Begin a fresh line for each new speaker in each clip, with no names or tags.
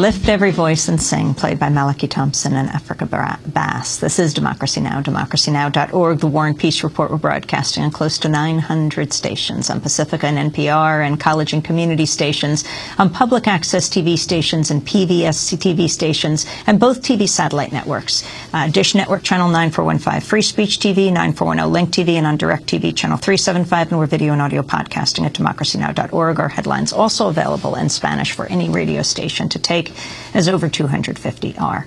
Lift Every Voice and Sing, played by Malachi Thompson and Africa Bass. This is Democracy Now!, democracynow.org. The War and Peace Report. We're broadcasting on close to 900 stations on Pacifica and NPR and college and community stations, on public access TV stations and PBS TV stations, and both TV satellite networks. Dish Network Channel 9415, Free Speech TV, 9410 Link TV, and on Direct TV Channel 375, and we're video and audio podcasting at democracynow.org. Our headlines also available in Spanish for any radio station to take, as over 250 are.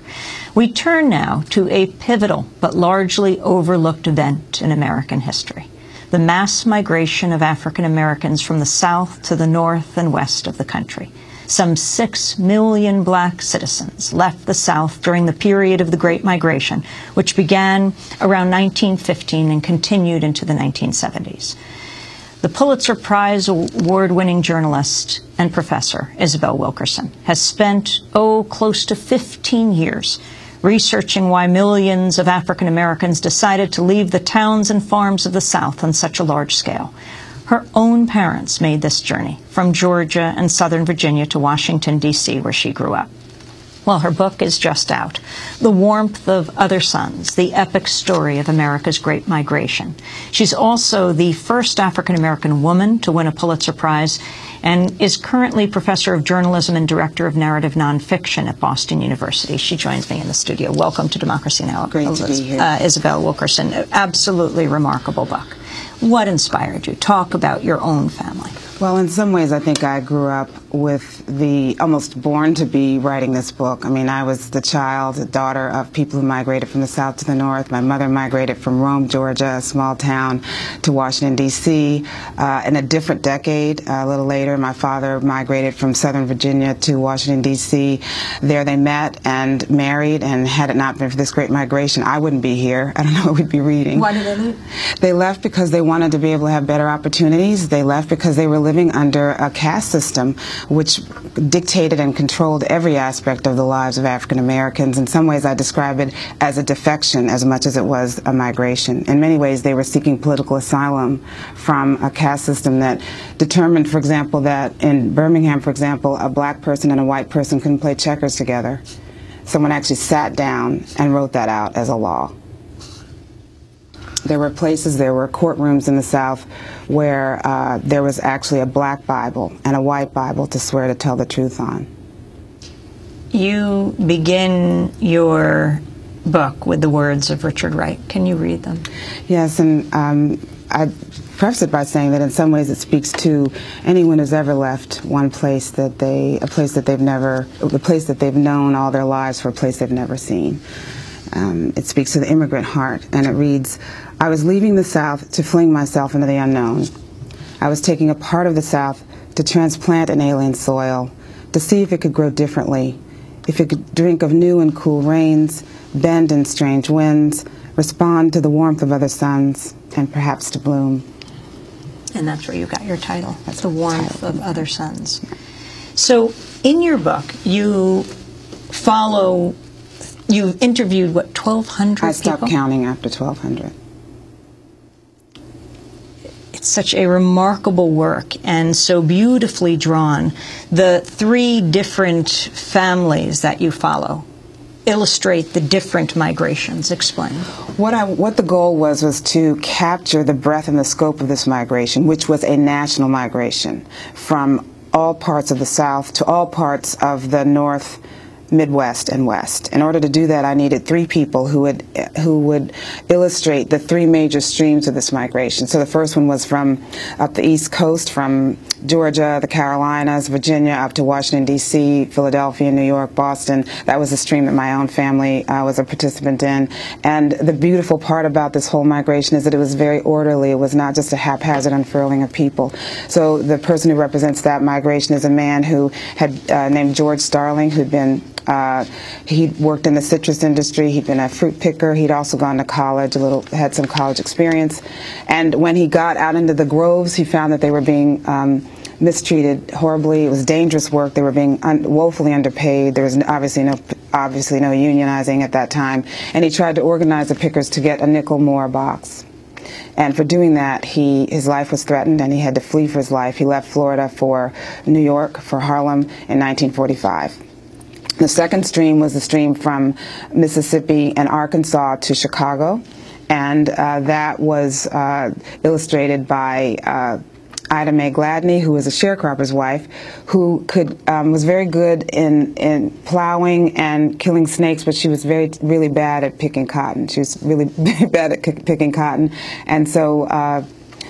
We turn now to a pivotal but largely overlooked event in American history: the mass migration of African Americans from the South to the north and west of the country. Some 6 million black citizens left the South during the period of the Great Migration, which began around 1915 and continued into the 1970s. The Pulitzer Prize award-winning journalist and professor, Isabel Wilkerson, has spent, close to 15 years researching why millions of African Americans decided to leave the towns and farms of the South on such a large scale. Her own parents made this journey from Georgia and Southern Virginia to Washington, D.C., where she grew up. Well, her book is just out, The Warmth of Other Suns, the epic story of America's Great Migration. She's also the first African-American woman to win a Pulitzer Prize and is currently professor of journalism and director of narrative nonfiction at Boston University. She joins me in the studio. Welcome to Democracy Now!
Great to be here.
Isabel Wilkerson. Absolutely remarkable book. What inspired you? Talk about your own family.
Well, in some ways, I think I grew up with almost born to be writing this book. I mean, I was the daughter of people who migrated from the South to the North. My mother migrated from Rome, Georgia, a small town, to Washington, D.C. In a different decade, a little later, my father migrated from Southern Virginia to Washington, D.C. There they met and married, and had it not been for this Great Migration, I wouldn't be here. I don't know what we'd be reading.
Why did they leave?
They left because they wanted to be able to have better opportunities. They left because they were living under a caste system which dictated and controlled every aspect of the lives of African Americans. In some ways, I describe it as a defection as much as it was a migration. In many ways, they were seeking political asylum from a caste system that determined, for example, that in Birmingham, for example, a black person and a white person couldn't play checkers together. Someone actually sat down and wrote that out as a law. There were courtrooms in the South where there was actually a black Bible and a white Bible to swear to tell the truth on.
You begin your book with the words of Richard Wright. Can you read them? Yes,
and I preface it by saying that in some ways it speaks to anyone who's ever left a place that they've known all their lives for a place they've never seen. It speaks to the immigrant heart, and it reads, "I was leaving the South to fling myself into the unknown. I was taking a part of the South to transplant an alien soil, to see if it could grow differently, if it could drink of new and cool rains, bend in strange winds, respond to the warmth of other suns, and perhaps to bloom."
And that's where you got your title. That's The Warmth of Other Suns. So in your book, you interviewed, what, 1,200 people?
I stopped counting after 1,200.
It's such a remarkable work and so beautifully drawn. The 3 different families that you follow illustrate the different migrations. Explain.
What the goal was to capture the breadth and the scope of this migration, which was a national migration from all parts of the South to all parts of the North, Midwest, and West. In order to do that, I needed 3 people who would illustrate the 3 major streams of this migration. So the first one was from up the East Coast, from Georgia, the Carolinas, Virginia, up to Washington, D.C., Philadelphia, New York, Boston. That was the stream that my own family was a participant in. And the beautiful part about this whole migration is that it was very orderly. It was not just a haphazard unfurling of people. So the person who represents that migration is a man who had named George Starling, who'd been he'd worked in the citrus industry. He'd been a fruit picker. He'd also gone to college, had some college experience. And when he got out into the groves, he found that they were being mistreated horribly. It was dangerous work. They were being woefully underpaid. There was obviously no unionizing at that time. And he tried to organize the pickers to get a nickel more a box. And for doing that, his life was threatened, and he had to flee for his life. He left Florida for New York, for Harlem, in 1945. The second stream was the stream from Mississippi and Arkansas to Chicago, and that was illustrated by Ida Mae Gladney, who was a sharecropper's wife, who was very good in plowing and killing snakes, but she was really bad at picking cotton. She was really bad at picking cotton, and so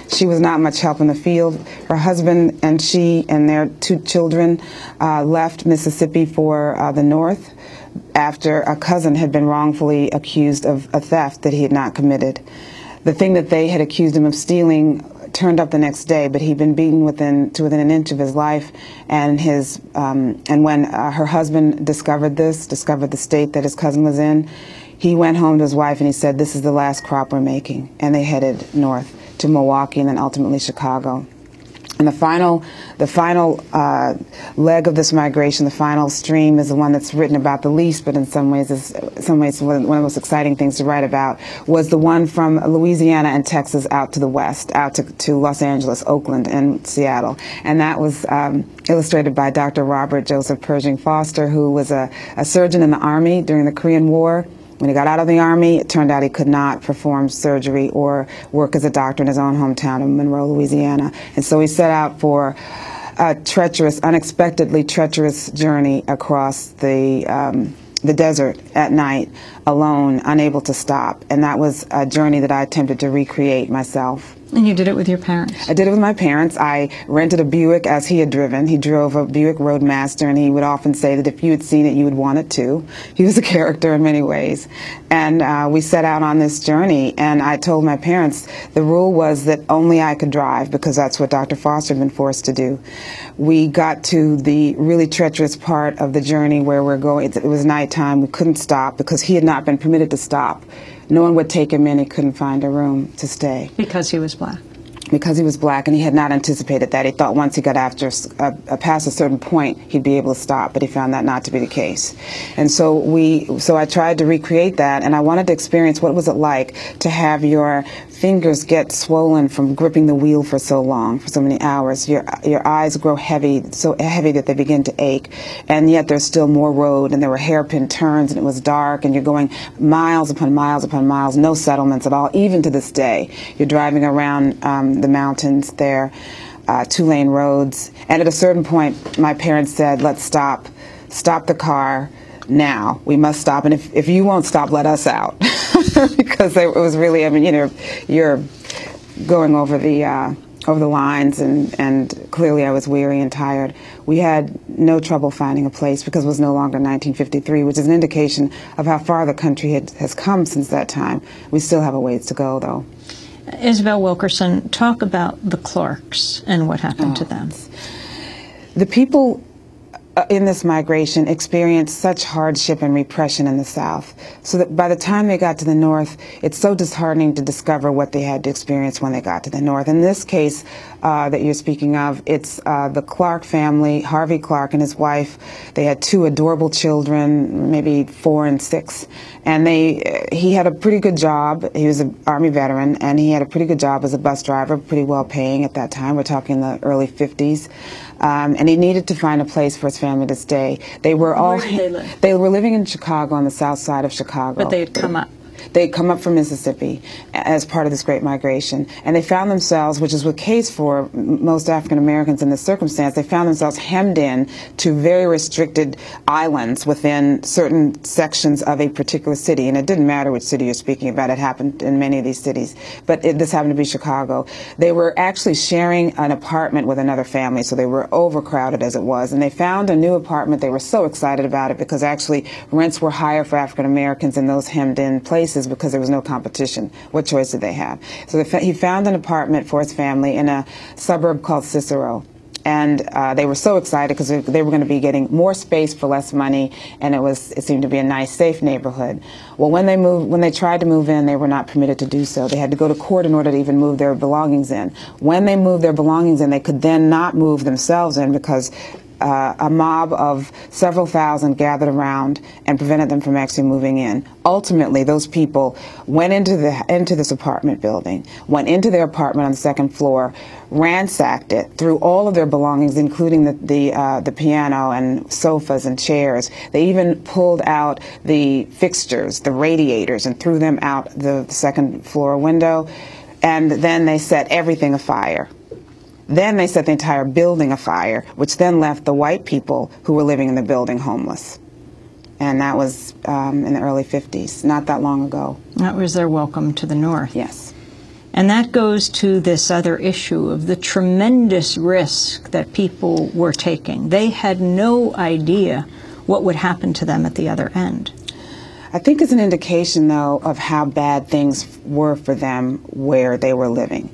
she was not much help in the field. Her husband and she and their 2 children left Mississippi for the North after a cousin had been wrongfully accused of a theft that he had not committed. The thing that they had accused him of stealing turned up the next day, but he'd been beaten within an inch of his life, and when her husband discovered the state that his cousin was in, he went home to his wife and he said, "This is the last crop we're making," and they headed north to Milwaukee and then ultimately Chicago. And the final leg of this migration, the final stream, is the one that's written about the least, but in some ways one of the most exciting things to write about, was the one from Louisiana and Texas out to the west, out to Los Angeles, Oakland, and Seattle. And that was illustrated by Dr. Robert Joseph Pershing Foster, who was a surgeon in the Army during the Korean War. When he got out of the Army, it turned out he could not perform surgery or work as a doctor in his own hometown of Monroe, Louisiana. And so he set out for a unexpectedly treacherous journey across the desert at night, alone, unable to stop. And that was a journey that I attempted to recreate myself.
And you did it with your parents?
I did it with my parents. I rented a Buick as he had driven. He drove a Buick Roadmaster, and he would often say that if you had seen it, you would want it too. He was a character in many ways. And we set out on this journey, and I told my parents the rule was that only I could drive, because that's what Dr. Foster had been forced to do. We got to the really treacherous part of the journey where we're going. It was nighttime. We couldn't stop because he had not been permitted to stop. No one would take him in. He couldn't find a room to stay.
Because he was black?
Because he was black, and he had not anticipated that. He thought once he got past a certain point, he'd be able to stop, but he found that not to be the case. And so I tried to recreate that, and I wanted to experience what was it like to have your fingers get swollen from gripping the wheel for so long, for so many hours. Your eyes grow heavy, so heavy that they begin to ache, and yet there's still more road, and there were hairpin turns, and it was dark, and you're going miles upon miles upon miles, no settlements at all, even to this day. You're driving around the mountains there, 2-lane roads, and at a certain point my parents said, "Let's stop the car now. We must stop, and if you won't stop, let us out." Because it was really, I mean, you know, you're going over the lines, and clearly I was weary and tired. We had no trouble finding a place because it was no longer 1953, which is an indication of how far the country has come since that time. We still have a ways to go, though.
Isabel Wilkerson, talk about the Clarks and what happened to them.
The people in this migration experienced such hardship and repression in the South, so that by the time they got to the North, it's so disheartening to discover what they had to experience when they got to the North. In this case that you're speaking of, it's the Clark family, Harvey Clark and his wife. They had 2 adorable children, maybe 4 and 6, and he had a pretty good job. He was an Army veteran, and he had a pretty good job as a bus driver, pretty well paying at that time. We're talking the early 50s. And he needed to find a place for his family to stay. They were all.
Where did they live?
They were living in Chicago, on the south side of Chicago.
But they had come up.
They'd come up from Mississippi as part of this great migration, and they found themselves, which is the case for most African Americans in this circumstance, they found themselves hemmed in to very restricted islands within certain sections of a particular city. And it didn't matter which city you're speaking about. It happened in many of these cities, but this happened to be Chicago. They were actually sharing an apartment with another family, so they were overcrowded as it was. And they found a new apartment. They were so excited about it because actually rents were higher for African Americans in those hemmed in places, because there was no competition. What choice did they have? So he found an apartment for his family in a suburb called Cicero. And they were so excited because they were going to be getting more space for less money, and it seemed to be a nice, safe neighborhood. Well, when they tried to move in, they were not permitted to do so. They had to go to court in order to even move their belongings in. When they moved their belongings in, they could then not move themselves in because a mob of several thousand gathered around and prevented them from actually moving in. Ultimately, those people went into this apartment building, went into their apartment on the second floor, ransacked it, threw all of their belongings, including the piano and sofas and chairs. They even pulled out the fixtures, the radiators, and threw them out the second floor window. And then they set everything afire. Then they set the entire building afire, which then left the white people who were living in the building homeless. And that was in the early 50s, not that long ago.
That was their welcome to the North.
Yes.
And that goes to this other issue of the tremendous risk that people were taking. They had no idea what would happen to them at the other end.
I think it's an indication, though, of how bad things were for them where they were living.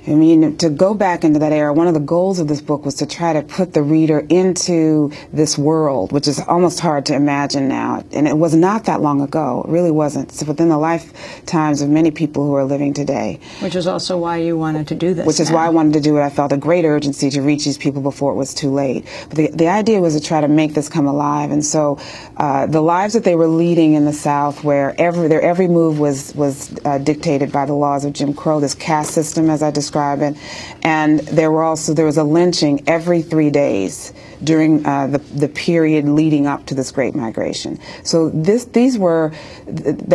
I mean, to go back into that era, one of the goals of this book was to try to put the reader into this world, which is almost hard to imagine now. And it was not that long ago. It really wasn't. It's within the lifetimes of many people who are living today.
Which is also why you wanted to do this.
Which is why I wanted to do it. I felt a great urgency to reach these people before it was too late. But the idea was to try to make this come alive. And so the lives that they were leading in the South, where their every move was dictated by the laws of Jim Crow, this caste system, as I described it, and there was a lynching every 3 days during the period leading up to this Great Migration. So they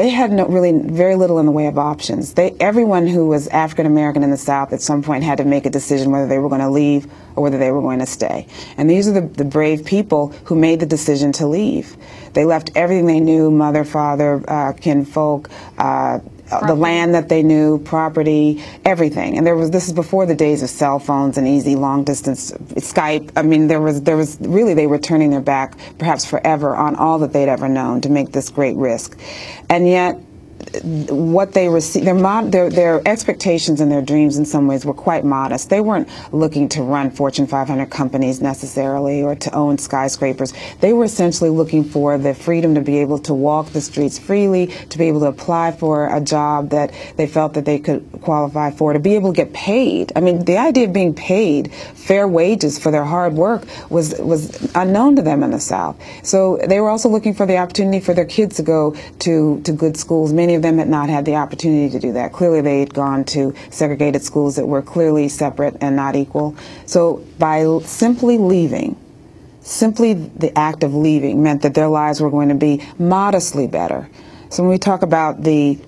had very little in the way of options. Everyone who was African American in the South at some point had to make a decision whether they were going to leave or whether they were going to stay. And these are the brave people who made the decision to leave. They left everything they knew, mother, father, kinfolk, the land that they knew, property, everything. And this is before the days of cell phones and easy long distance Skype. I mean, there was really, they were turning their back perhaps forever on all that they'd ever known to make this great risk. And yet, what they received, their expectations and their dreams in some ways were quite modest. They weren't looking to run Fortune 500 companies necessarily or to own skyscrapers. They were essentially looking for the freedom to be able to walk the streets freely, to be able to apply for a job that they felt that they could qualify for, to be able to get paid. I mean, the idea of being paid fair wages for their hard work was unknown to them in the South. So they were also looking for the opportunity for their kids to go to good schools. Many of them had not had the opportunity to do that. Clearly they had gone to segregated schools that were clearly separate and not equal. So by simply leaving, simply the act of leaving meant that their lives were going to be modestly better. So when we talk about the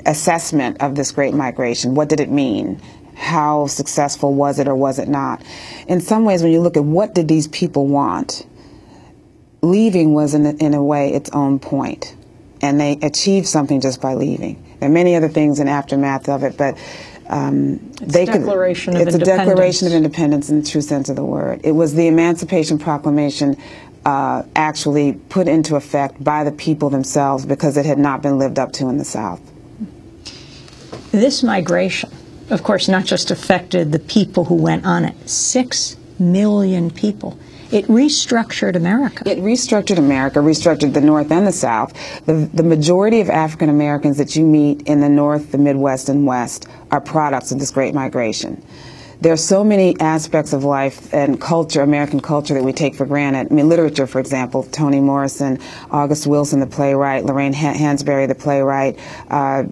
assessment of this Great Migration, what did it mean? How successful was it or was it not? In some ways, when you look at what did these people want, leaving was in a way its own point. And they achieved something just by leaving. There are many other things in aftermath of it, but it's a declaration of independence in the true sense of the word. It was the Emancipation Proclamation actually put into effect by the people themselves because it had not been lived up to in the South.
This migration, of course, not just affected the people who went on it, 6 million people. It restructured America.
It restructured America, restructured the North and the South. The majority of African Americans that you meet in the North, the Midwest, and West are products of this Great Migration. There are so many aspects of life and culture, American culture, that we take for granted. I mean, literature, for example, Toni Morrison, August Wilson, the playwright, Lorraine Hansberry, the playwright,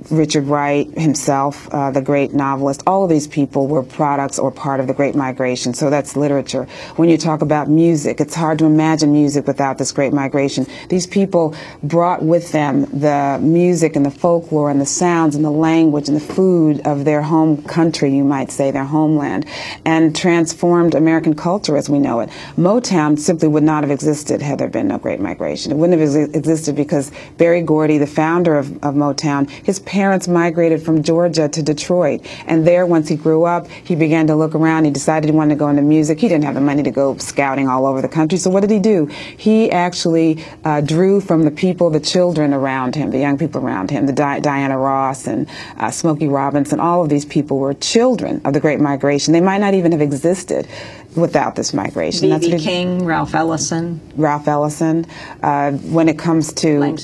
Richard Wright himself, the great novelist. All of these people were products or part of the Great Migration, so that's literature. When you talk about music, it's hard to imagine music without this Great Migration. These people brought with them the music and the folklore and the sounds and the language and the food of their home country, you might say, their homeland, and transformed American culture as we know it. Motown simply would not have existed had there been no Great Migration. It wouldn't have existed because Berry Gordy, the founder of Motown, his parents migrated from Georgia to Detroit. And there, once he grew up, he began to look around. He decided he wanted to go into music. He didn't have the money to go scouting all over the country. So what did he do? He actually drew from the people, the children around him, the young people around him, the Diana Ross and Smokey Robinson. All of these people were children of the Great Migration. They might not even have existed without this migration.
B.B. King, Ralph Ellison.
When it comes to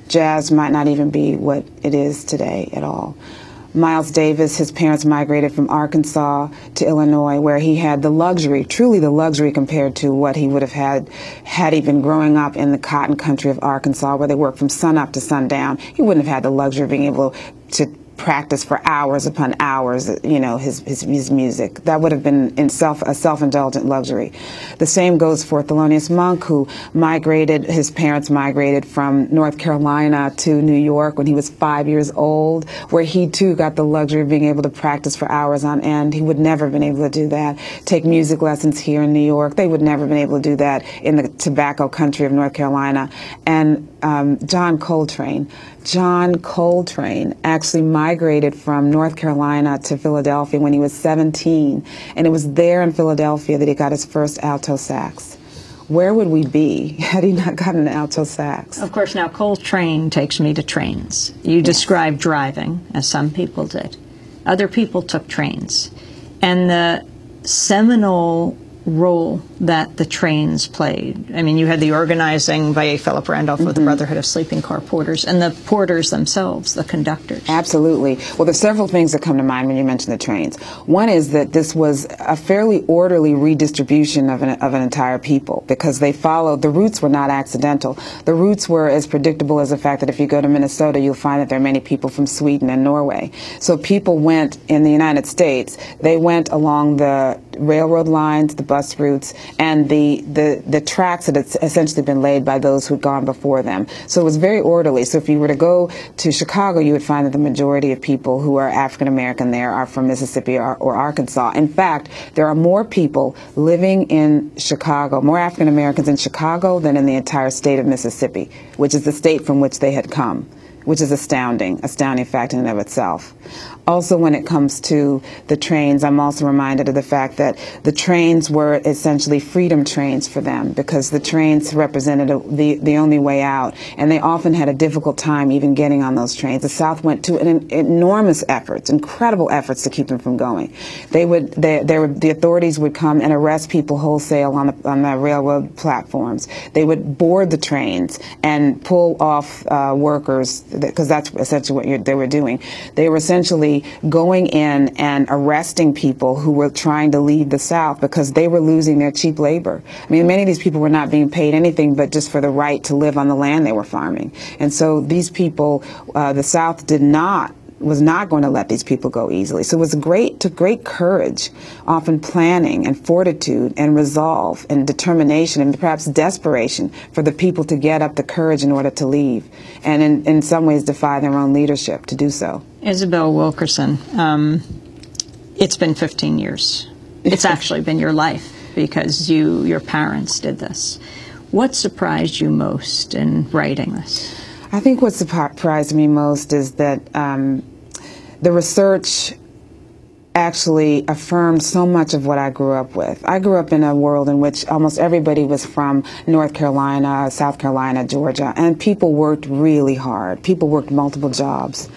jazz might not even be what it is today at all. Miles Davis, his parents migrated from Arkansas to Illinois, where he had the luxury, truly the luxury compared to what he would have had he been growing up in the cotton country of Arkansas, where they worked from sunup to sundown. He wouldn't have had the luxury of being able to practice for hours upon hours, you know, his music. That would have been a self-indulgent luxury. The same goes for Thelonious Monk, who his parents migrated from North Carolina to New York when he was 5 years old, where he too got the luxury of being able to practice for hours on end. He would never have been able to do that. Take music lessons here in New York. They would never have been able to do that in the tobacco country of North Carolina. And John Coltrane actually migrated from North Carolina to Philadelphia when he was 17, and it was there in Philadelphia that he got his first alto sax. Where would we be had he not gotten an alto sax?
Of course, now Coltrane takes me to trains. You described driving, as some people did. Other people took trains. And the seminal role that the trains played. I mean, you had the organizing by A. Philip Randolph with the Brotherhood of Sleeping Car Porters, and the porters themselves, the conductors.
Absolutely. Well, there's several things that come to mind when you mention the trains. One is that this was a fairly orderly redistribution of an entire people, because they followed, the routes were not accidental. The routes were as predictable as the fact that if you go to Minnesota, you'll find that there are many people from Sweden and Norway. So people went, in the United States, they went along the railroad lines, the bus routes, and the tracks that had essentially been laid by those who'd gone before them. So it was very orderly. So if you were to go to Chicago, you would find that the majority of people who are African American there are from Mississippi or Arkansas. In fact, there are more people living in Chicago, more African Americans in Chicago than in the entire state of Mississippi, which is the state from which they had come, which is astounding fact in and of itself. Also, when it comes to the trains, I'm also reminded of the fact that the trains were essentially freedom trains for them, because the trains represented the only way out, and they often had a difficult time even getting on those trains. The South went to enormous efforts, incredible efforts to keep them from going. The authorities would come and arrest people wholesale on the railroad platforms. They would board the trains and pull off workers, because that's essentially what they were doing. They were essentially going in and arresting people who were trying to leave the South because they were losing their cheap labor. I mean, many of these people were not being paid anything but just for the right to live on the land they were farming. And so these people, the South was not going to let these people go easily. So it was took great courage, often planning and fortitude and resolve and determination and perhaps desperation for the people to get up the courage in order to leave, and in some ways defy their own leadership to do so.
Isabel Wilkerson, it's been 15 years. It's actually been your life, because your parents did this. What surprised you most in writing this?
I think what surprised me most is that the research actually affirmed so much of what I grew up with. I grew up in a world in which almost everybody was from North Carolina, South Carolina, Georgia, and people worked really hard. People worked multiple jobs.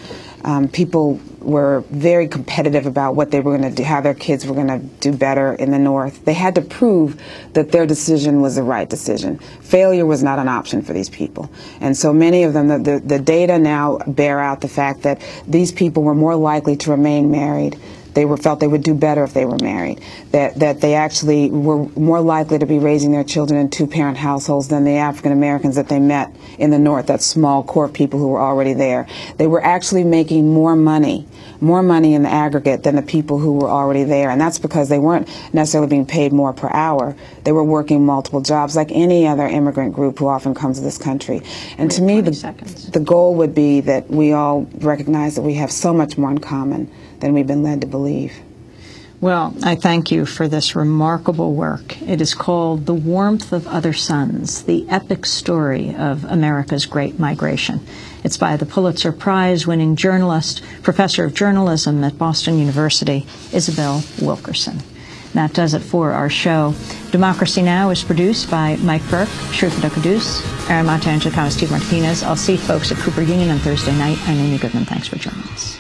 People were very competitive about what they were going to do, how their kids were going to do better in the North. They had to prove that their decision was the right decision. Failure was not an option for these people. And so many of them, the data now bear out the fact that these people were more likely to remain married. They felt they would do better if they were married, that they actually were more likely to be raising their children in two-parent households than the African Americans that they met in the North, that small core of people who were already there. They were actually making more money in the aggregate than the people who were already there, and that's because they weren't necessarily being paid more per hour. They were working multiple jobs like any other immigrant group who often comes to this country. And to me, the goal would be that we all recognize that we have so much more in common than we've been led to believe.
Well, I thank you for this remarkable work. It is called The Warmth of Other Suns, the epic story of America's Great Migration. It's by the Pulitzer Prize-winning journalist, professor of journalism at Boston University, Isabel Wilkerson. That does it for our show. Democracy Now! Is produced by Mike Burke, Shrupa Dokadus, Aaron Mata, Angela Kama, Steve Martinez. I'll see folks at Cooper Union on Thursday night. I'm Amy Goodman. Thanks for joining us.